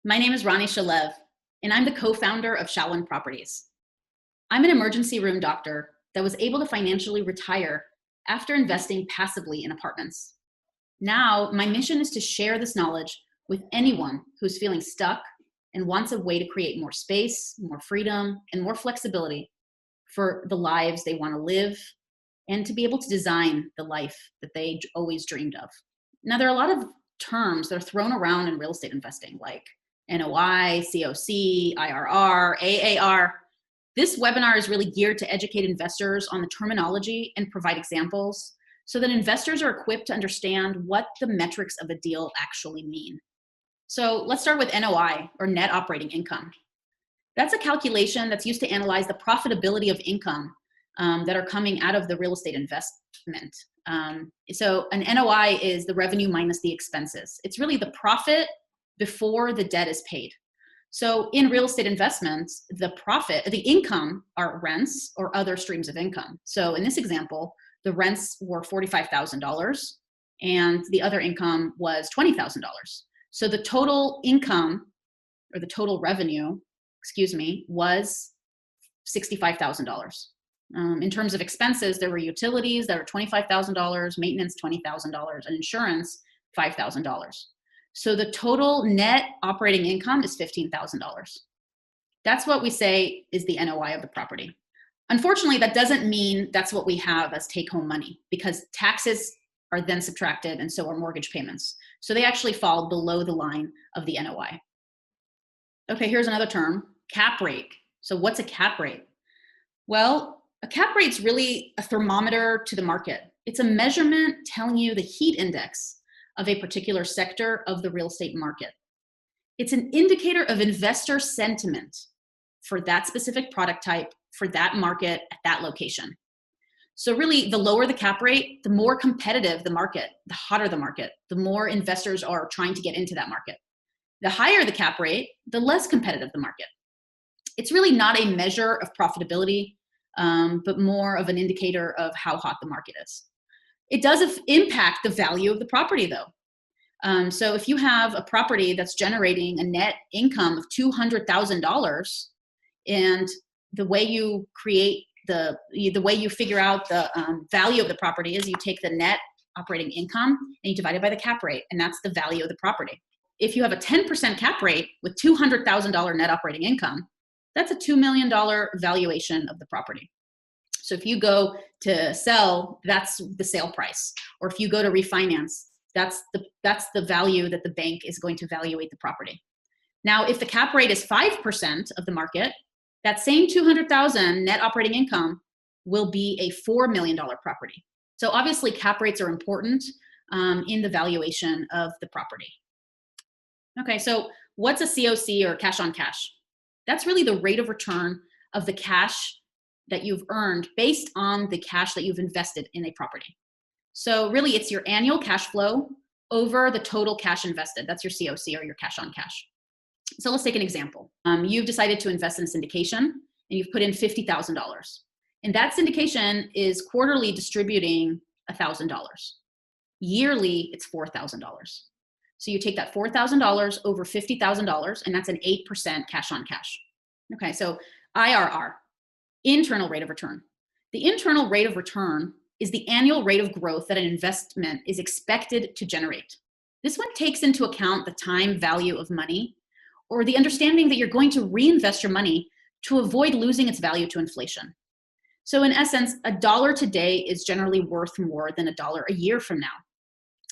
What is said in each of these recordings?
My name is Ronnie Shalev, and I'm the co-founder of Shaolin Properties. I'm an emergency room doctor that was able to financially retire after investing passively in apartments. Now, my mission is to share this knowledge with anyone who's feeling stuck and wants a way to create more space, more freedom, and more flexibility for the lives they want to live and to be able to design the life that they always dreamed of. Now, there are a lot of terms that are thrown around in real estate investing, like NOI, COC, IRR, AAR. This webinar is really geared to educate investors on the terminology and provide examples so that investors are equipped to understand what the metrics of a deal actually mean. So let's start with NOI, or net operating income. That's a calculation that's used to analyze the profitability of income that are coming out of the real estate investment. So an NOI is the revenue minus the expenses. It's really the profit before the debt is paid. So in real estate investments, the income are rents or other streams of income. So in this example, the rents were $45,000 and the other income was $20,000. So the total income, or the total revenue, was $65,000. In terms of expenses, there were utilities that were $25,000, maintenance $20,000, and insurance $5,000. So the total net operating income is $15,000. That's what we say is the NOI of the property. Unfortunately, that doesn't mean that's what we have as take-home money, because taxes are then subtracted and so are mortgage payments. So they actually fall below the line of the NOI. Okay, here's another term, cap rate. So what's a cap rate? Well, a cap rate's really a thermometer to the market. It's a measurement telling you the heat index of a particular sector of the real estate market. It's an indicator of investor sentiment for that specific product type, for that market, at that location. So really, the lower the cap rate, the more competitive the market, the hotter the market, the more investors are trying to get into that market. The higher the cap rate, the less competitive the market. It's really not a measure of profitability, but more of an indicator of how hot the market is. It does impact the value of the property, though. So if you have a property that's generating a net income of $200,000, and the way you create the way you figure out the value of the property is you take the net operating income and you divide it by the cap rate, and that's the value of the property. If you have a 10% cap rate with $200,000 net operating income, that's a $2 million valuation of the property. So if you go to sell, that's the sale price. Or if you go to refinance, that's the value that the bank is going to evaluate the property. Now, if the cap rate is 5% of the market, that same $200,000 net operating income will be a $4 million property. So obviously cap rates are important in the valuation of the property. Okay, so what's a COC, or cash on cash? That's really the rate of return of the cash that you've earned based on the cash that you've invested in a property. So really, it's your annual cash flow over the total cash invested. That's your COC, or your cash on cash. So let's take an example. You've decided to invest in syndication and you've put in $50,000. And that syndication is quarterly distributing $1,000. Yearly, it's $4,000. So you take that $4,000 over $50,000, and that's an 8% cash on cash. Okay, so IRR, internal rate of return. The internal rate of return is the annual rate of growth that an investment is expected to generate. This one takes into account the time value of money, or the understanding that you're going to reinvest your money to avoid losing its value to inflation. So in essence, $1 today is generally worth more than $1 a year from now.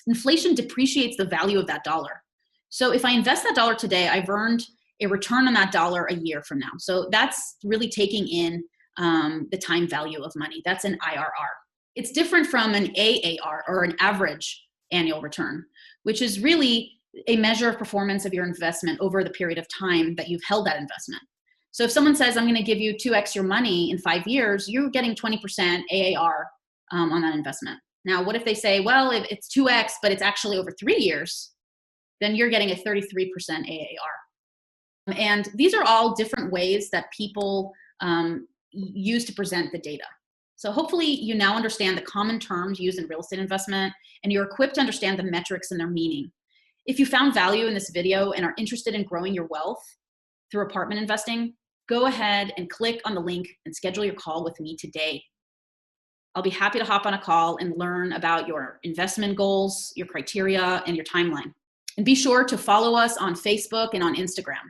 Inflation depreciates the value of that dollar. So if I invest that dollar today, I've earned a return on that dollar a year from now. So that's really taking in the time value of money. That's an IRR. It's different from an AAR, or an average annual return, which is really a measure of performance of your investment over the period of time that you've held that investment. So if someone says, I'm going to give you 2x your money in 5 years, you're getting 20% AAR on that investment. Now, what if they say, well, if it's 2x, but it's actually over 3 years, then you're getting a 33% AAR. And these are all different ways that people use to present the data. So hopefully you now understand the common terms used in real estate investment, and you're equipped to understand the metrics and their meaning. If you found value in this video and are interested in growing your wealth through apartment investing, go ahead and click on the link and schedule your call with me today. I'll be happy to hop on a call and learn about your investment goals, your criteria, and your timeline. And be sure to follow us on Facebook and on Instagram.